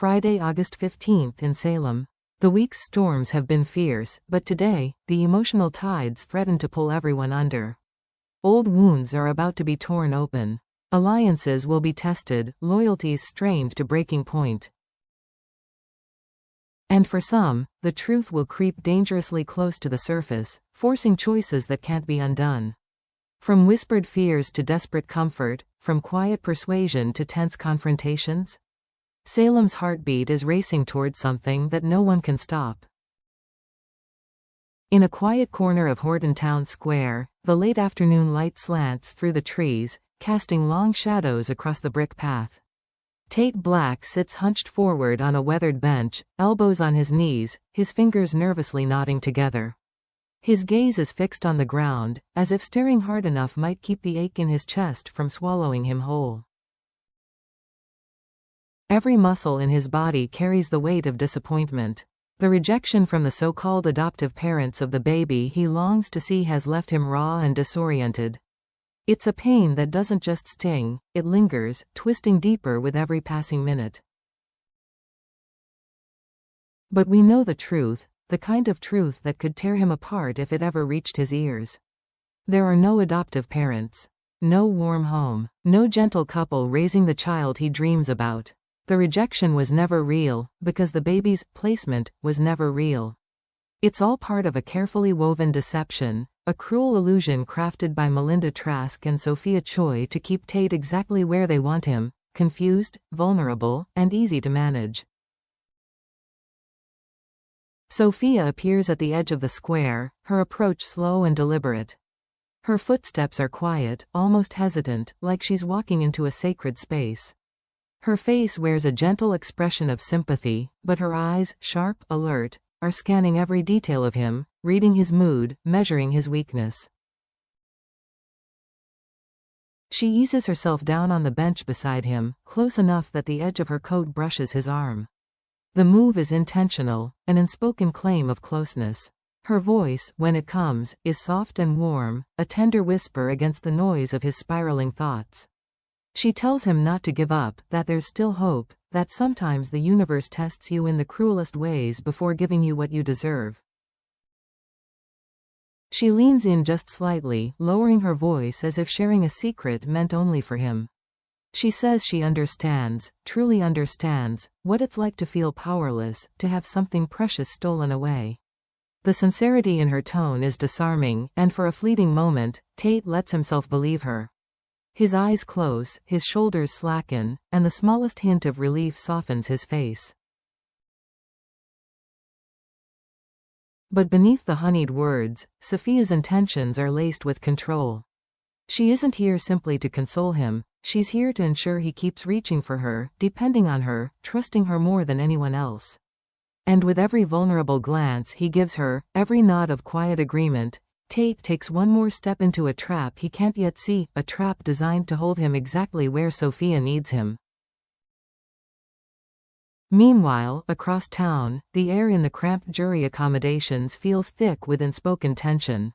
Friday, August 15th in Salem. The week's storms have been fierce, but today, the emotional tides threaten to pull everyone under. Old wounds are about to be torn open. Alliances will be tested, loyalties strained to breaking point. And for some, the truth will creep dangerously close to the surface, forcing choices that can't be undone. From whispered fears to desperate comfort, from quiet persuasion to tense confrontations, Salem's heartbeat is racing toward something that no one can stop. In a quiet corner of Horton Town Square, the late afternoon light slants through the trees, casting long shadows across the brick path. Tate Black sits hunched forward on a weathered bench, elbows on his knees, his fingers nervously knotting together. His gaze is fixed on the ground, as if staring hard enough might keep the ache in his chest from swallowing him whole. Every muscle in his body carries the weight of disappointment. The rejection from the so-called adoptive parents of the baby he longs to see has left him raw and disoriented. It's a pain that doesn't just sting, it lingers, twisting deeper with every passing minute. But we know the truth, the kind of truth that could tear him apart if it ever reached his ears. There are no adoptive parents. No warm home. No gentle couple raising the child he dreams about. The rejection was never real, because the baby's placement was never real. It's all part of a carefully woven deception, a cruel illusion crafted by Melinda Trask and Sophia Choi to keep Tate exactly where they want him, confused, vulnerable, and easy to manage. Sophia appears at the edge of the square, her approach slow and deliberate. Her footsteps are quiet, almost hesitant, like she's walking into a sacred space. Her face wears a gentle expression of sympathy, but her eyes, sharp, alert, are scanning every detail of him, reading his mood, measuring his weakness. She eases herself down on the bench beside him, close enough that the edge of her coat brushes his arm. The move is intentional, an unspoken claim of closeness. Her voice, when it comes, is soft and warm, a tender whisper against the noise of his spiraling thoughts. She tells him not to give up, that there's still hope, that sometimes the universe tests you in the cruelest ways before giving you what you deserve. She leans in just slightly, lowering her voice as if sharing a secret meant only for him. She says she understands, truly understands, what it's like to feel powerless, to have something precious stolen away. The sincerity in her tone is disarming, and for a fleeting moment, Tate lets himself believe her. His eyes close, his shoulders slacken, and the smallest hint of relief softens his face. But beneath the honeyed words, Sophia's intentions are laced with control. She isn't here simply to console him, she's here to ensure he keeps reaching for her, depending on her, trusting her more than anyone else. And with every vulnerable glance he gives her, every nod of quiet agreement, Tate takes one more step into a trap he can't yet see, a trap designed to hold him exactly where Sophia needs him. Meanwhile, across town, the air in the cramped jury accommodations feels thick with unspoken tension.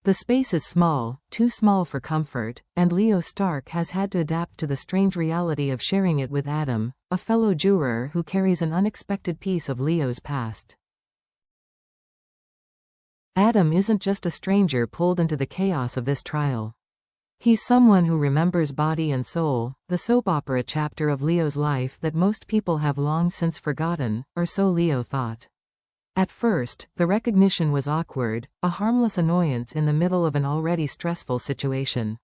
The space is small, too small for comfort, and Leo Stark has had to adapt to the strange reality of sharing it with Adam, a fellow juror who carries an unexpected piece of Leo's past. Adam isn't just a stranger pulled into the chaos of this trial. He's someone who remembers body and soul, the soap opera chapter of Leo's life that most people have long since forgotten, or so Leo thought. At first, the recognition was awkward, a harmless annoyance in the middle of an already stressful situation.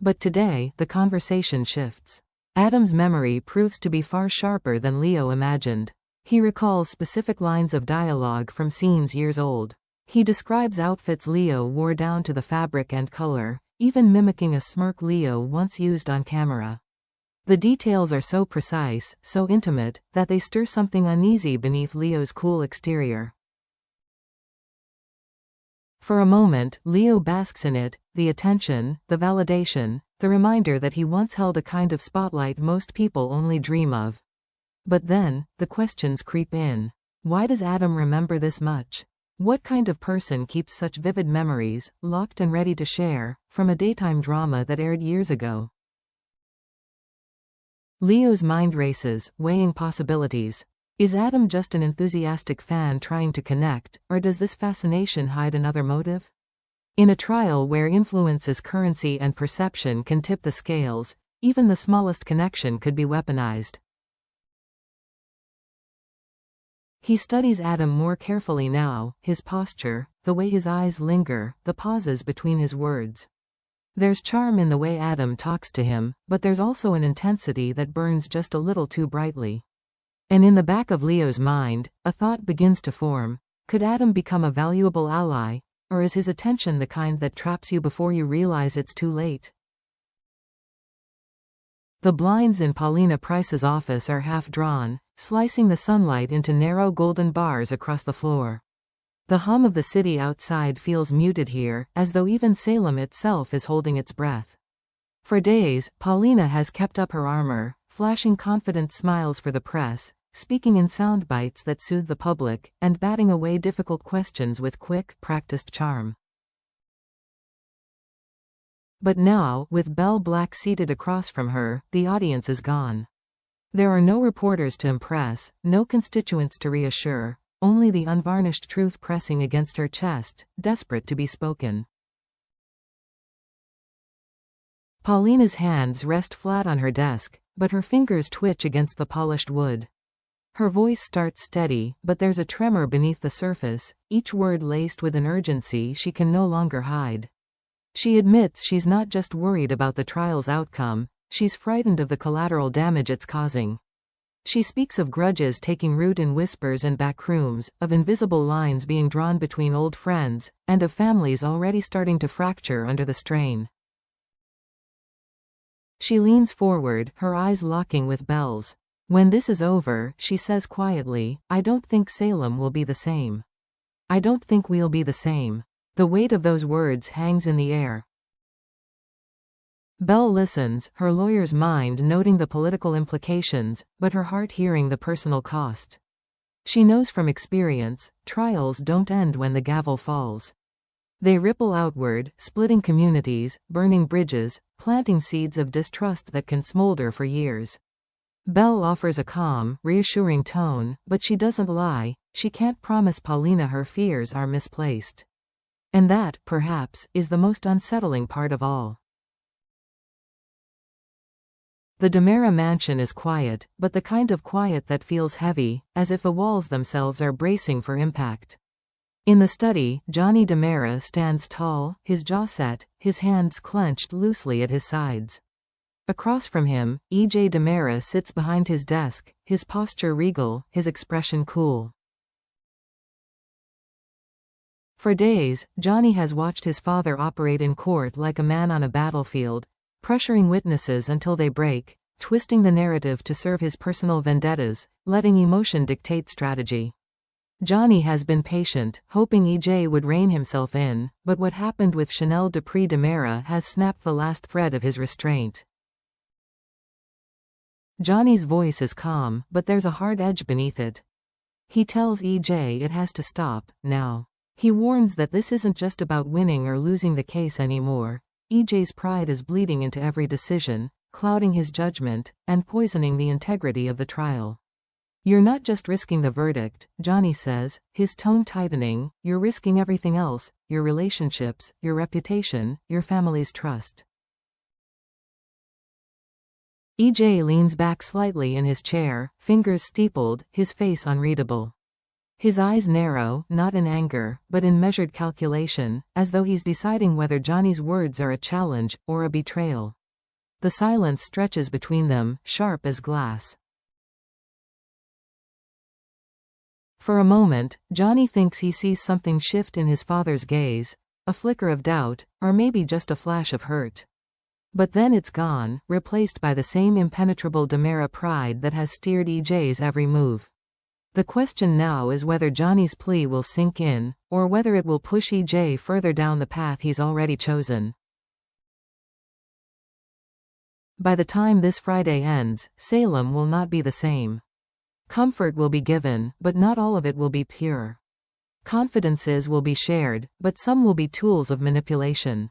But today, the conversation shifts. Adam's memory proves to be far sharper than Leo imagined. He recalls specific lines of dialogue from scenes years old. He describes outfits Leo wore down to the fabric and color, even mimicking a smirk Leo once used on camera. The details are so precise, so intimate, that they stir something uneasy beneath Leo's cool exterior. For a moment, Leo basks in it, the attention, the validation, the reminder that he once held a kind of spotlight most people only dream of. But then, the questions creep in. Why does Adam remember this much? What kind of person keeps such vivid memories, locked and ready to share, from a daytime drama that aired years ago? Leo's mind races, weighing possibilities. Is Adam just an enthusiastic fan trying to connect, or does this fascination hide another motive? In a trial where influence is currency and perception can tip the scales, even the smallest connection could be weaponized. He studies Adam more carefully now, his posture, the way his eyes linger, the pauses between his words. There's charm in the way Adam talks to him, but there's also an intensity that burns just a little too brightly. And in the back of Leo's mind, a thought begins to form. Could Adam become a valuable ally, or is his attention the kind that traps you before you realize it's too late? The blinds in Paulina Price's office are half drawn, slicing the sunlight into narrow golden bars across the floor. The hum of the city outside feels muted here, as though even Salem itself is holding its breath. For days, Paulina has kept up her armor, flashing confident smiles for the press, speaking in sound bites that soothe the public, and batting away difficult questions with quick, practiced charm. But now, with Belle Black seated across from her, the audience is gone. There are no reporters to impress, no constituents to reassure, only the unvarnished truth pressing against her chest, desperate to be spoken. Paulina's hands rest flat on her desk, but her fingers twitch against the polished wood. Her voice starts steady, but there's a tremor beneath the surface, each word laced with an urgency she can no longer hide. She admits she's not just worried about the trial's outcome, she's frightened of the collateral damage it's causing. She speaks of grudges taking root in whispers and backrooms, of invisible lines being drawn between old friends, and of families already starting to fracture under the strain. She leans forward, her eyes locking with Belle's. When this is over, she says quietly, I don't think Salem will be the same. I don't think we'll be the same. The weight of those words hangs in the air. Belle listens, her lawyer's mind noting the political implications, but her heart hearing the personal cost. She knows from experience, trials don't end when the gavel falls. They ripple outward, splitting communities, burning bridges, planting seeds of distrust that can smolder for years. Belle offers a calm, reassuring tone, but she doesn't lie. She can't promise Paulina her fears are misplaced. And that, perhaps, is the most unsettling part of all. The DiMera mansion is quiet, but the kind of quiet that feels heavy, as if the walls themselves are bracing for impact. In the study, Johnny DiMera stands tall, his jaw set, his hands clenched loosely at his sides. Across from him, E.J. DiMera sits behind his desk, his posture regal, his expression cool. For days, Johnny has watched his father operate in court like a man on a battlefield, pressuring witnesses until they break, twisting the narrative to serve his personal vendettas, letting emotion dictate strategy. Johnny has been patient, hoping E.J. would rein himself in, but what happened with Chanel Dupree DiMera has snapped the last thread of his restraint. Johnny's voice is calm, but there's a hard edge beneath it. He tells E.J. it has to stop, now. He warns that this isn't just about winning or losing the case anymore. E.J.'s pride is bleeding into every decision, clouding his judgment, and poisoning the integrity of the trial. You're not just risking the verdict, Johnny says, his tone tightening, you're risking everything else, your relationships, your reputation, your family's trust. E.J. leans back slightly in his chair, fingers steepled, his face unreadable. His eyes narrow, not in anger, but in measured calculation, as though he's deciding whether Johnny's words are a challenge or a betrayal. The silence stretches between them, sharp as glass. For a moment, Johnny thinks he sees something shift in his father's gaze, a flicker of doubt, or maybe just a flash of hurt. But then it's gone, replaced by the same impenetrable DiMera pride that has steered E.J.'s every move. The question now is whether Johnny's plea will sink in, or whether it will push E.J. further down the path he's already chosen. By the time this Friday ends, Salem will not be the same. Comfort will be given, but not all of it will be pure. Confidences will be shared, but some will be tools of manipulation.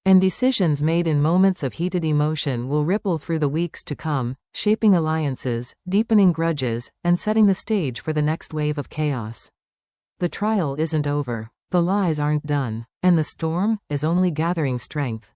And decisions made in moments of heated emotion will ripple through the weeks to come, shaping alliances, deepening grudges, and setting the stage for the next wave of chaos. The trial isn't over. The lies aren't done. And the storm is only gathering strength.